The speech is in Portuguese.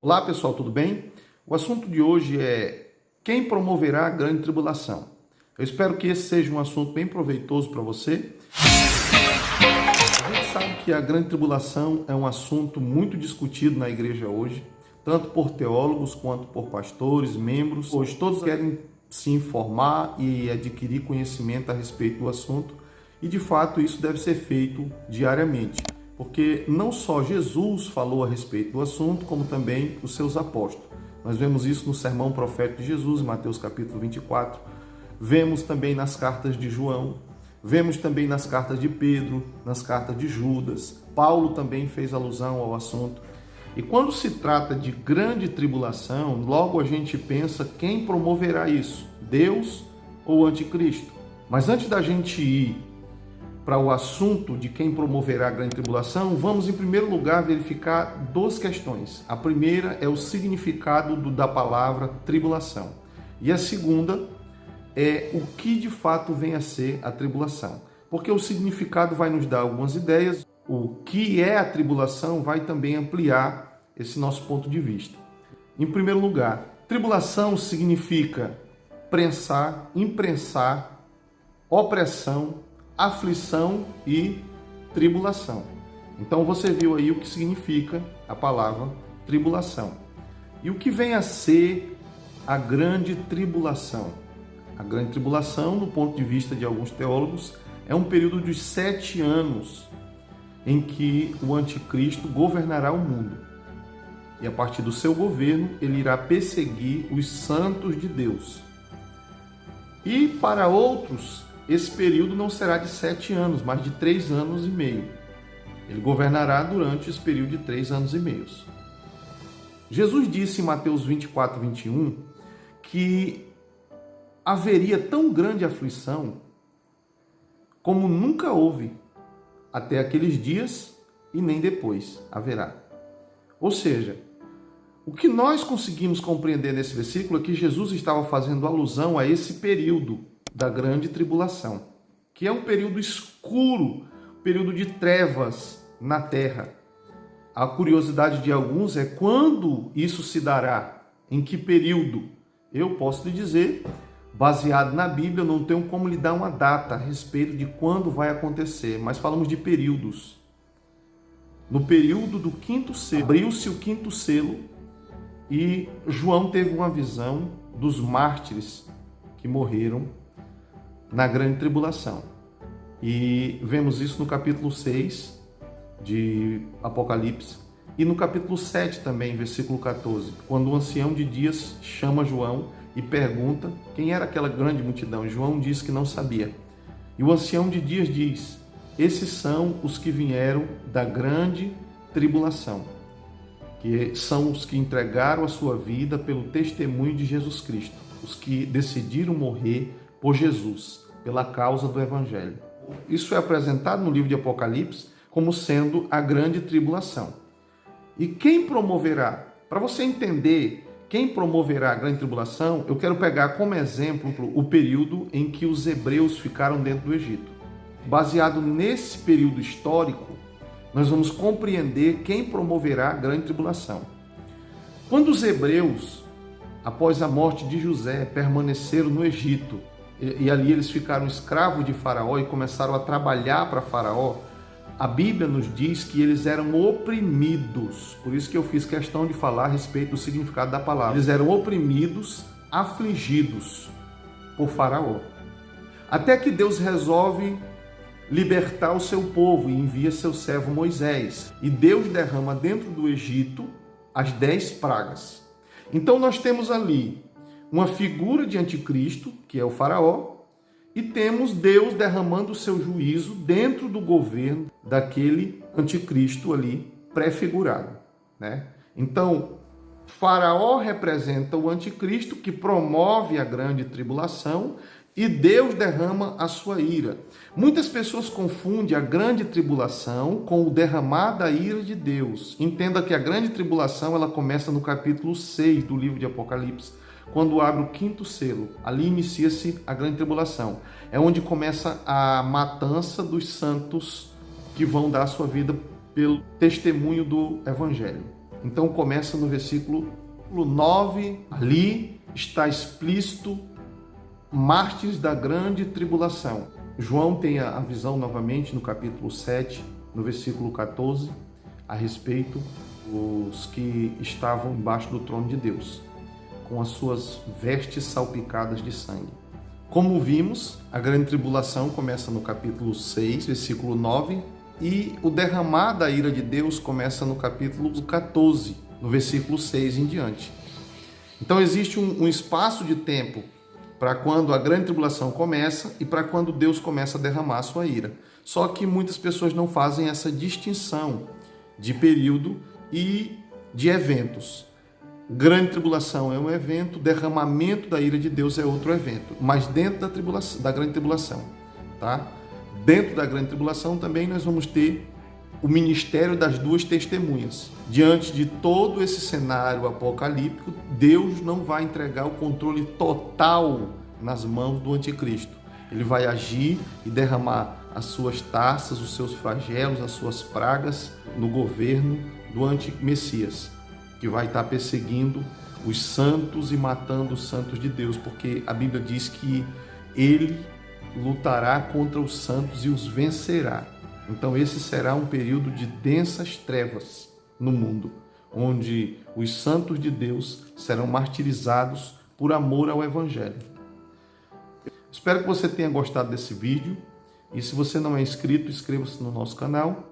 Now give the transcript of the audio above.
Olá pessoal, tudo bem? O assunto de hoje é quem promoverá a grande tribulação. Eu espero que esse seja um assunto bem proveitoso para você. A gente sabe que a grande tribulação é um assunto muito discutido na igreja hoje, tanto por teólogos quanto por pastores, membros. Hoje todos querem se informar e adquirir conhecimento a respeito do assunto e de fato isso deve ser feito diariamente. Porque não só Jesus falou a respeito do assunto, como também os seus apóstolos. Nós vemos isso no sermão profético de Jesus, em Mateus capítulo 24. Vemos também nas cartas de João. Vemos também nas cartas de Pedro, nas cartas de Judas. Paulo também fez alusão ao assunto. E quando se trata de grande tribulação, logo a gente pensa quem promoverá isso? Deus ou o anticristo? Mas antes da gente ir para o assunto de quem promoverá a grande tribulação, vamos em primeiro lugar verificar duas questões. A primeira é o significado da palavra tribulação. E a segunda é o que de fato vem a ser a tribulação. Porque o significado vai nos dar algumas ideias, o que é a tribulação vai também ampliar esse nosso ponto de vista. Em primeiro lugar, tribulação significa prensar, imprensar, opressão, aflição e tribulação. Então você viu aí o que significa a palavra tribulação. E o que vem a ser a grande tribulação? A grande tribulação, do ponto de vista de alguns teólogos, é um período de 7 anos em que o anticristo governará o mundo. E a partir do seu governo, ele irá perseguir os santos de Deus. E para outros, esse período não será de 7 anos, mas de 3 anos e meio. Ele governará durante esse período de 3 anos e meio. Jesus disse em Mateus 24, 21, que haveria tão grande aflição como nunca houve até aqueles dias e nem depois haverá. Ou seja, o que nós conseguimos compreender nesse versículo é que Jesus estava fazendo alusão a esse período da grande tribulação, que é um período escuro, período de trevas na terra. A curiosidade de alguns é quando isso se dará, em que período? Eu posso lhe dizer, baseado na Bíblia, eu não tenho como lhe dar uma data a respeito de quando vai acontecer, mas falamos de períodos. No período do 5º selo, abriu-se o 5º selo e João teve uma visão dos mártires que morreram na grande tribulação. E vemos isso no capítulo 6 de Apocalipse e no capítulo 7 também, versículo 14, quando o ancião de dias chama João e pergunta quem era aquela grande multidão. João diz que não sabia. E o ancião de dias diz: esses são os que vieram da grande tribulação, que são os que entregaram a sua vida pelo testemunho de Jesus Cristo, os que decidiram morrer por Jesus, pela causa do Evangelho. Isso é apresentado no livro de Apocalipse como sendo a grande tribulação. E quem promoverá? Para você entender quem promoverá a grande tribulação, eu quero pegar como exemplo o período em que os hebreus ficaram dentro do Egito. Baseado nesse período histórico, nós vamos compreender quem promoverá a grande tribulação. Quando os hebreus, após a morte de José, permaneceram no Egito, e ali eles ficaram escravos de Faraó e começaram a trabalhar para Faraó, a Bíblia nos diz que eles eram oprimidos. Por isso que eu fiz questão de falar a respeito do significado da palavra. Eles eram oprimidos, afligidos por Faraó. Até que Deus resolve libertar o seu povo e envia seu servo Moisés. E Deus derrama dentro do Egito as 10 pragas. Então nós temos ali uma figura de anticristo, que é o faraó, e temos Deus derramando o seu juízo dentro do governo daquele anticristo ali prefigurado, né? Então, faraó representa o anticristo que promove a grande tribulação e Deus derrama a sua ira. Muitas pessoas confundem a grande tribulação com o derramar da ira de Deus. Entenda que a grande tribulação ela começa no capítulo 6 do livro de Apocalipse, quando abre o 5º selo. Ali inicia-se a grande tribulação. É onde começa a matança dos santos que vão dar a sua vida pelo testemunho do Evangelho. Então começa no versículo 9, ali está explícito mártires da grande tribulação. João tem a visão novamente no capítulo 7, no versículo 14, a respeito dos que estavam embaixo do trono de Deus, com as suas vestes salpicadas de sangue. Como vimos, a grande tribulação começa no capítulo 6, versículo 9, e o derramar da ira de Deus começa no capítulo 14, no versículo 6 em diante. Então existe um espaço de tempo para quando a grande tribulação começa e para quando Deus começa a derramar a sua ira. Só que muitas pessoas não fazem essa distinção de período e de eventos. Grande tribulação é um evento, derramamento da ira de Deus é outro evento, mas dentro da grande tribulação, tá? Dentro da grande tribulação também nós vamos ter o ministério das duas testemunhas. Diante de todo esse cenário apocalíptico, Deus não vai entregar o controle total nas mãos do anticristo. Ele vai agir e derramar as suas taças, os seus flagelos, as suas pragas no governo do anti-Messias, que vai estar perseguindo os santos e matando os santos de Deus, porque a Bíblia diz que ele lutará contra os santos e os vencerá. Então esse será um período de densas trevas no mundo, onde os santos de Deus serão martirizados por amor ao Evangelho. Espero que você tenha gostado desse vídeo e se você não é inscrito, inscreva-se no nosso canal